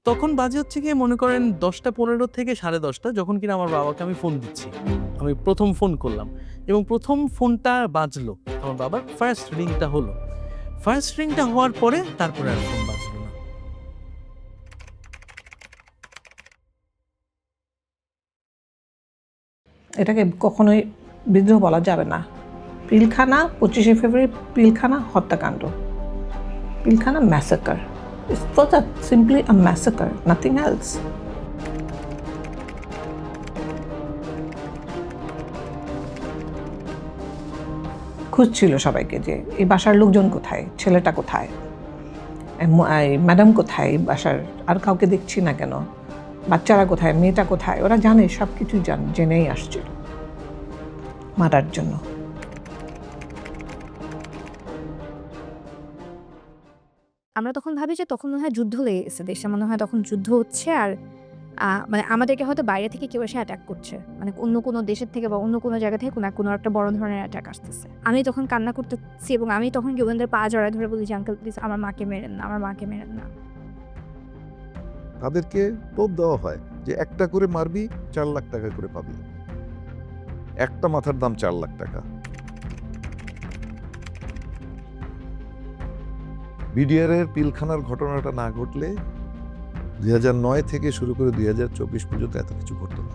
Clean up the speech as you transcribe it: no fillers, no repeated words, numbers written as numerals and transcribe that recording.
তখন বাজে হচ্ছে গিয়ে মনে করেন ১০টা ১৫ থেকে ১০:৩০ যখন কিনা আমার বাবাকে আমি ফোন দিচ্ছি। আমি ১ম ফোন করলাম এবং ১ম ফোনটা বাজলো। আমার বাবার ফার্স্ট রিংটা হলো। ফার্স্ট রিংটা হওয়ার পরে তারপরে আর ফোন বাজলো না। এটাকে কখনোই বিদ্রোহ বলা যাবে না। পিলখানা ২৫শে ফেব্রুয়ারি পিলখানা হত্যাকাণ্ড, Pilkhana massacre. It was simply a massacre, nothing else. খুঁজছিল সবাইকে যে এই বাসার লোকজন কোথায়, ছেলেটা কোথায়, ম্যাডাম কোথায়, বাসার আর কাউকে দেখছি না কেন, বাচ্চারা কোথায়, মেয়েটা কোথায়। ওরা জানে, সব কিছুই জেনেই আসছিল মারার জন্য। আমরা তখন ভাবি যে তখন মনে হয় যুদ্ধ লেগে গেছে দেশে, মনে হয় তখন যুদ্ধ হচ্ছে। আর মানে আমাদেরকে হয়তো বাইরে থেকে কেউ এসে অ্যাটাক করছে, মানে অন্য কোনো দেশের থেকে বা অন্য কোনো জায়গা থেকে কোনো একটা বড় ধরনের অ্যাটাক আসতেছে। আমি তখন কান্না করতেছি এবং আমি তখন গোবিন্দের পা জড়ায় ধরে বলি যে আঙ্কেল প্লিজ আমার মাকে মেরেন না, আমার মাকে মেরেন না। তাদেরকে টোপ দেওয়া হয় যে একটা করে মারবি ৪ লাখ টাকা করে পাবি, একটা মাথার দাম ৪ লাখ টাকা। বিডিআরের পিলখানার ঘটনাটা না ঘটলে ২০০৯ থেকে শুরু করে ২০২৪ পর্যন্ত এত কিছু ঘটতো না।